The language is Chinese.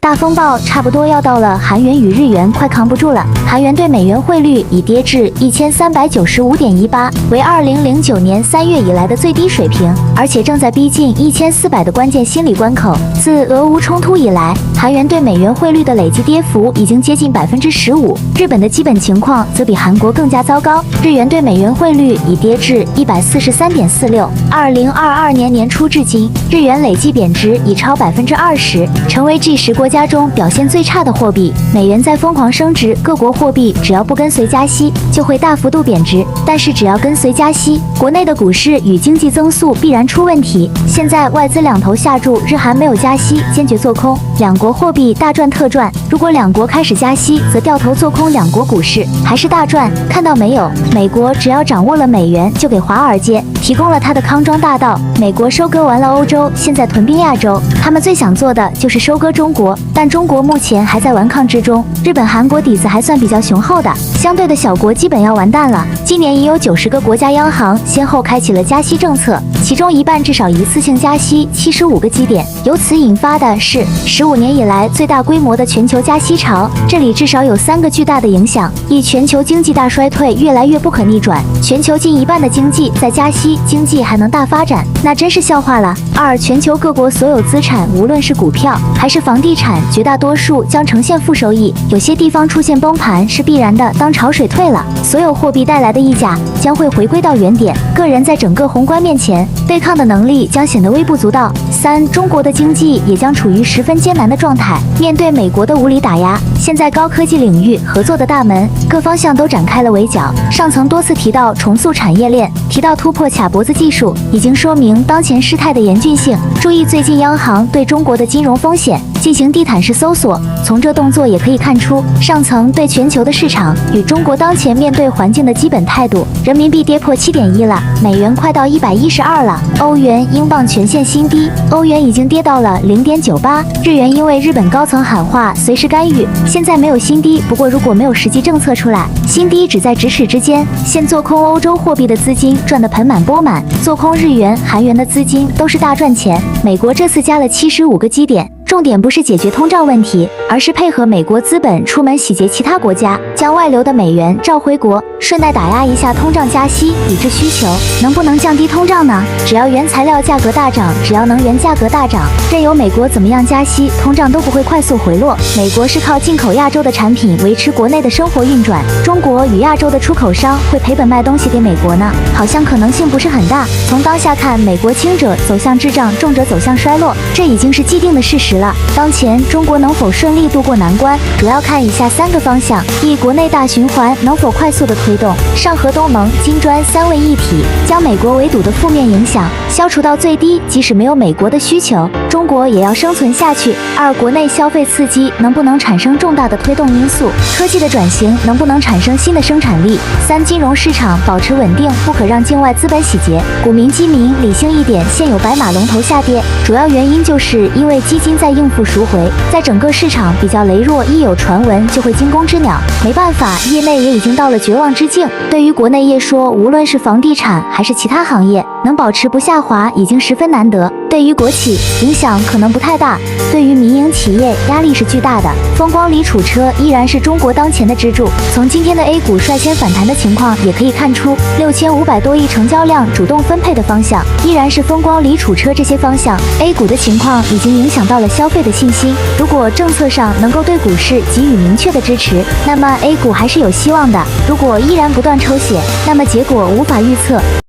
大风暴差不多要到了，韩元与日元快扛不住了。韩元对美元汇率已跌至1395.18，为2009年3月以来的最低水平，而且正在逼近1400的关键心理关口。自俄乌冲突以来，韩元对美元汇率的累计跌幅已经接近15%。日本的基本情况则比韩国更加糟糕，日元对美元汇率已跌至143.46。2022年年初至今，日元累计贬值已超20%，成为 G10国家中表现最差的货币。美元在疯狂升值，各国货币只要不跟随加息，就会大幅度贬值。但是只要跟随加息，国内的股市与经济增速必然出问题。现在外资两头下注，日韩没有加息，坚决做空，两国货币大赚特赚。如果两国开始加息，则掉头做空两国股市，还是大赚。看到没有？美国只要掌握了美元，就给华尔街提供了它的康庄大道。美国收割完了欧洲，现在屯兵亚洲，他们最想做的就是收割中国。但中国目前还在顽抗之中，日本、韩国底子还算比较雄厚的，相对的小国基本要完蛋了。今年已有90个国家央行先后开启了加息政策，其中一半至少一次性加息75个基点，由此引发的是15年以来最大规模的全球加息潮。这里至少有3个巨大的影响：一、全球经济大衰退越来越不可逆转，全球近一半的经济在加息，经济还能大发展，那真是笑话了；二、全球各国所有资产，无论是股票还是房地产，绝大多数将呈现负收益，有些地方出现崩盘是必然的。当潮水退了，所有货币带来的溢价将会回归到原点，个人在整个宏观面前对抗的能力将显得微不足道。三、中国的经济也将处于十分艰难的状态，面对美国的无理打压，现在高科技领域合作的大门各方向都展开了围剿。上层多次提到重塑产业链，提到突破卡脖子技术，已经说明当前事态的严峻性。注意最近央行对中国的金融风险进行地毯式搜索，从这动作也可以看出上层对全球的市场与中国当前面对环境的基本态度。人民币跌破7.1了，美元快到112了，欧元、英镑全线新低，欧元已经跌到了0.98，日元因为日本高层喊话随时干预，现在没有新低，不过如果没有实际政策出来，新低只在咫尺之间。现做空欧洲货币的资金赚得盆满钵满，做空日元、韩元的资金都是大赚钱。美国这次加了75个基点，重点不是解决通胀问题，而是配合美国资本出门洗劫其他国家，将外流的美元召回国，顺带打压一下通胀加息，抵制需求。能不能降低通胀呢？只要原材料价格大涨，只要能源价格大涨，任由美国怎么样加息，通胀都不会快速回落。美国是靠进口亚洲的产品维持国内的生活运转，中国与亚洲的出口商会赔本卖东西给美国呢？好像可能性不是很大。从当下看，美国轻者走向滞胀，重者走向衰落，这已经是既定的事实了。当前中国能否顺利度过难关，主要看以下3个方向：一、国内大循环能否快速的推动，上合东盟、金砖3位一体，将美国围堵的负面影响消除到最低，即使没有美国的需求，中国也要生存下去。二、国内消费刺激能不能产生重大的推动因素，科技的转型能不能产生新的生产力。三、金融市场保持稳定，不可让境外资本洗劫，股民基民理性一点。现有白马龙头下跌，主要原因就是因为基金在应付赎回，在整个市场比较羸弱，一有传闻就会惊弓之鸟，没办法，业内也已经到了绝望之境。对于国内业说，无论是房地产还是其他行业，能保持不下滑已经十分难得。对于国企影响可能不太大，对于民营企业压力是巨大的。风光里储车依然是中国当前的支柱。从今天的 A 股率先反弹的情况也可以看出，6500多亿成交量主动分配的方向依然是风光里储车这些方向。A 股的情况已经影响到了消费的信心，如果政策上能够对股市给予明确的支持，那么 A 股还是有希望的。如果依然不断抽血，那么结果无法预测。